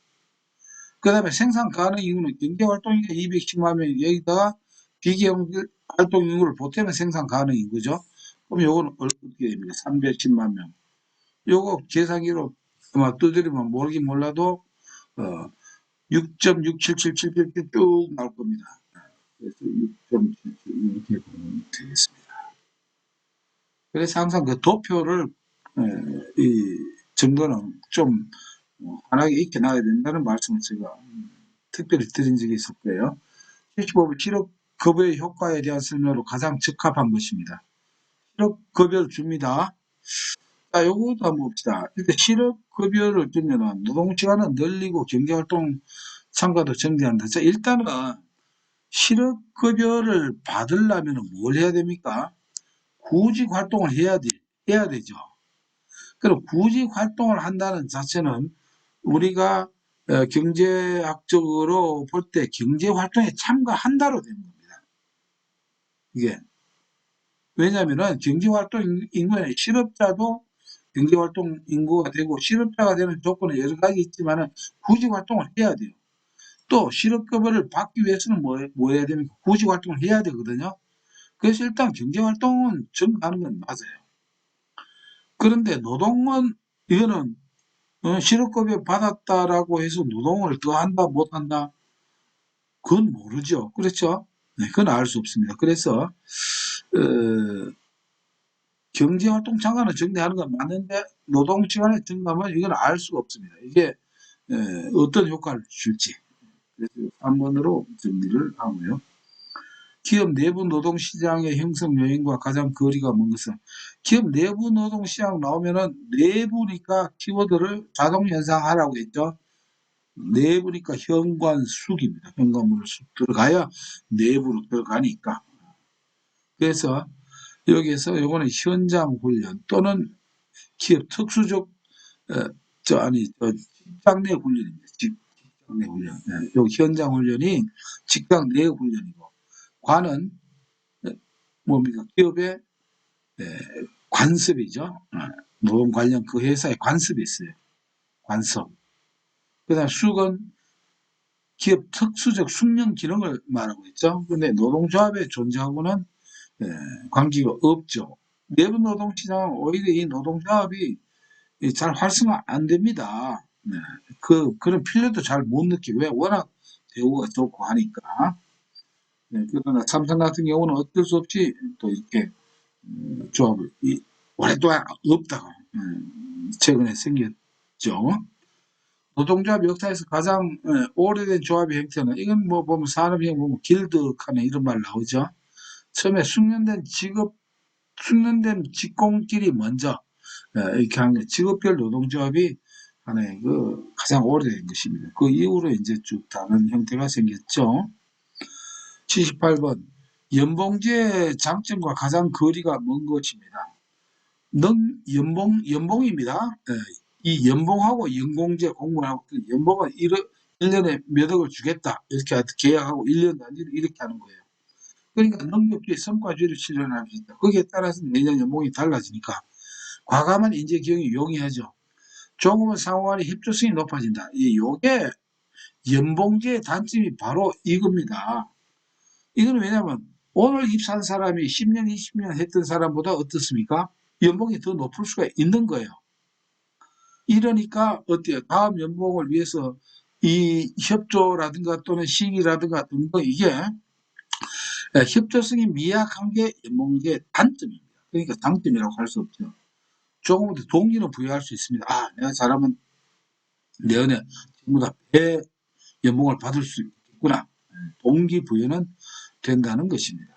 그 다음에 생산 가능 인구는 경제활동 인구가 210만 명 여기다가 비경제활동 인구를 보태면 생산 가능 인구죠. 그럼 요거는 어떻게 됩니까? 310만 명. 요거 계산기로 아마 두드리면 모르긴 몰라도 6.67777 쭉 나올 겁니다. 그래서 6.77 이렇게 보면 되겠습니다. 그래서 항상 그 도표를 이 정도는 좀 환하게 익혀놔야 된다는 말씀을 제가 특별히 드린 적이 있을 거예요. 75번 실업급여의 효과에 대한 설명으로 가장 적합한 것입니다. 실업급여를 줍니다. 자, 요것도 한번 봅시다. 일단 실업급여를 주면은 노동시간은 늘리고 경제활동 참가도 증대한다. 자, 일단은 실업급여를 받으려면 뭘 해야 됩니까? 구직 활동을 해야 되죠. 그럼 구직 활동을 한다는 자체는 우리가 경제학적으로 볼 때 경제활동에 참가한다로 되는 겁니다. 이게. 왜냐하면 경제활동 인구에 실업자도 경제활동 인구가 되고 실업자가 되는 조건은 여러 가지 있지만 구직활동을 해야 돼요. 또 실업급여를 받기 위해서는 뭐 해야 됩니까? 구직활동을 해야 되거든요. 그래서 일단 경제활동은 증가하는 건 맞아요. 그런데 노동은 이거는 실업급여 받았다라고 해서 노동을 더 한다 못한다 그건 모르죠. 그렇죠? 네, 그건 알 수 없습니다. 그래서 경제활동 참가는 증대하는 건 맞는데 노동시간의 증가면 이건 알 수가 없습니다. 이게 어떤 효과를 줄지. 그래서 3번으로 정리를 하고요. 기업 내부 노동시장의 형성 요인과 가장 거리가 먼 것은 기업 내부 노동시장 나오면은 내부니까 키워드를 자동 연상하라고 했죠. 내부니까 현관숙입니다. 현관문을 쑥 들어가야 내부로 들어가니까. 그래서 여기에서 이거는 현장 훈련 또는 기업 특수적 직장 내 훈련입니다. 직장 내 훈련. 요 현장 훈련이 직장 내 훈련이고 관은 뭡니까? 기업의 관습이죠. 노동 관련 그 회사의 관습이 있어요. 관습. 그다음 숙은 기업 특수적 숙련 기능을 말하고 있죠. 근데 노동조합에 존재하고는 관계가 없죠. 내부 노동시장은 오히려 이 노동조합이 잘 활성화 안 됩니다. 네. 그런 필요도 잘 못 느끼고, 왜? 워낙 대우가 좋고 하니까. 네. 그러나 삼성 같은 경우는 어쩔 수 없이 또 이렇게 조합을 오랫동안 없다가 최근에 생겼죠. 노동조합 역사에서 가장 오래된 조합의 형태는 이건 뭐 보면 산업형 보면 길드카네 이런 말 나오죠. 처음에 숙련된 직공끼리 먼저 이렇게 하는 게 직업별 노동조합이 하나의 그 가장 오래된 것입니다. 그 이후로 이제 쭉 다른 형태가 생겼죠. 78번 연봉제 장점과 가장 거리가 먼 것입니다. 연봉입니다. 이 연봉하고 연공제 공무원하고 연봉은 1년에 몇 억을 주겠다. 이렇게 계약하고 1년 단위로 이렇게 하는 거예요. 그러니까 능력주의 성과주의를 실현할 수 있다. 거기에 따라서 내년 연봉이 달라지니까 과감한 인재 기용이 용이하죠. 종업원 상호간의 협조성이 높아진다. 요게 연봉제의 단점이 바로 이겁니다. 이거는 왜냐하면 오늘 입사한 사람이 10년, 20년 했던 사람보다 어떻습니까? 연봉이 더 높을 수가 있는 거예요. 이러니까 어때요? 다음 연봉을 위해서 이 협조라든가 또는 시기라든가 등등 이게 협조성이 미약한 게 연봉의 단점입니다. 그러니까 장점이라고 할 수 없죠. 조금 더 동기는 부여할 수 있습니다. 아, 내가 잘하면 내년에 전부 다 배 연봉을 받을 수 있구나. 동기부여는 된다는 것입니다.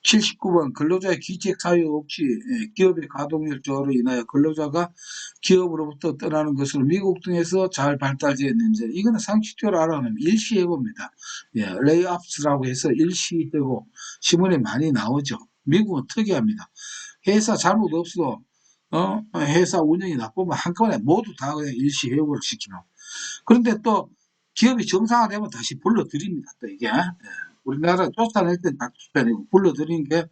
79번 근로자의 귀책 사유 없이 기업의 가동률 저하로 인하여 근로자가 기업으로부터 떠나는 것으로 미국 등에서 잘 발달되었는데 이거는 상식적으로 알아내면 일시해고입니다. 레이업스라고 해서 일시해고 신문에 많이 나오죠. 미국은 특이합니다. 회사 잘못 없어도 회사 운영이 나쁘면 한꺼번에 모두 다 그냥 일시해고를 시키는. 그런데 또 기업이 정상화되면 다시 불러들입니다. 또 이게 우리나라 쫓아낼 땐 쫓아내고 불러들이는 게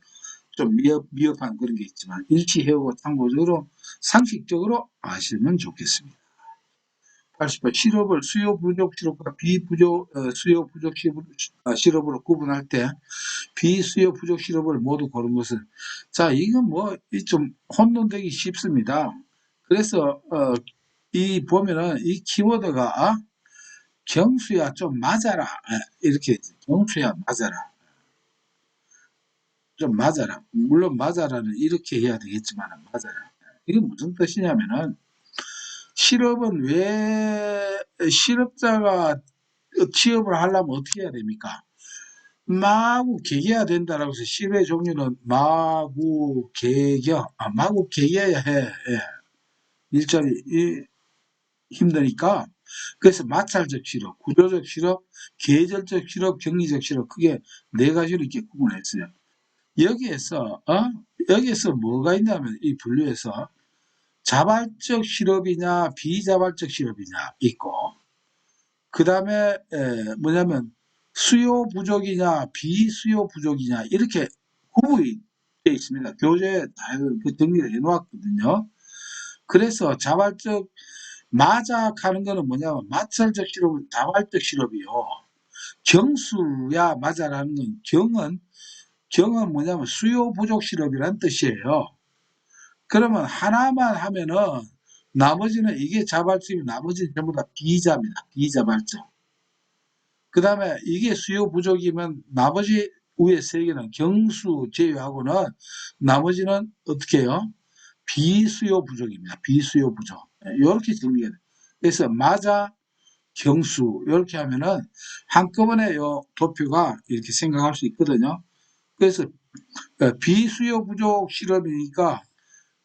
좀 미흡한 그런 게 있지만 일시해고 참고적으로 상식적으로 아시면 좋겠습니다. 80번 실업을 수요 부족 실업과 비부족 수요 부족 실업으로 구분할 때 비수요 부족 실업을 모두 고른 것은 자 이건 뭐 좀 혼돈되기 쉽습니다. 그래서 이 보면은 이 키워드가 경수야 좀 맞아라 이렇게 경수야 맞아라 좀 맞아라 물론 맞아라는 이렇게 해야 되겠지만 맞아라 이게 무슨 뜻이냐면은 실업은 왜 실업자가 취업을 하려면 어떻게 해야 됩니까? 마구 개개해야 된다라고 해서 실업의 종류는 마구 개겨 마구 개개해야 해 일자리 힘드니까 그래서 마찰적 실업, 구조적 실업, 계절적 실업, 격리적 실업 크게 네 가지로 이렇게 구분했어요. 여기에서 뭐가 있냐면 이 분류에서 자발적 실업이냐 비자발적 실업이냐 있고 그 다음에 뭐냐면 수요 부족이냐 비수요 부족이냐 이렇게 구분이 되어 있습니다. 교재에 다 그 정리를 해놓았거든요. 그래서 자발적 마작하는 거는 뭐냐면 마찰적 실업은 자발적 실업이요. 경수야 마자라는 건 경은 뭐냐면 수요 부족 실업이란 뜻이에요. 그러면 하나만 하면은 나머지는 이게 자발적이면 나머지는 전부 다 비자입니다. 비자발적. 그 다음에 이게 수요 부족이면 나머지 위에 세 개는 경수 제외하고는 나머지는 어떻게 해요? 비수요 부족입니다. 비수요 부족. 이렇게 정리해야 돼요. 그래서 마자, 경수 이렇게 하면은 한꺼번에 요 도표가 이렇게 생각할 수 있거든요. 그래서 비수요 부족 실업이니까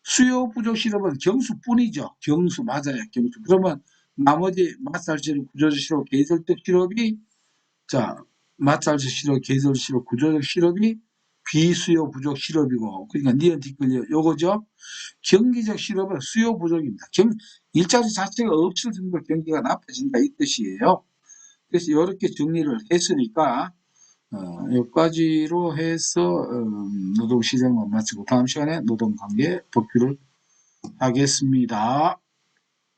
수요 부족 실업은 경수뿐이죠. 경수 맞아요. 경수. 그러면 나머지 마찰 실업, 구조적 실업, 계절적 실업이 자 마찰적 실업, 계절 실업, 구조적 실업이 비수요 부족 실업이고 그러니까 니은 뒷글려 요거죠. 경기적 실업은 수요 부족입니다. 일자리 자체가 없을 정도로 경기가 나빠진다 이 뜻이에요. 그래서 이렇게 정리를 했으니까 여기까지로 해서 노동시장만 마치고 다음 시간에 노동관계 법규를 하겠습니다.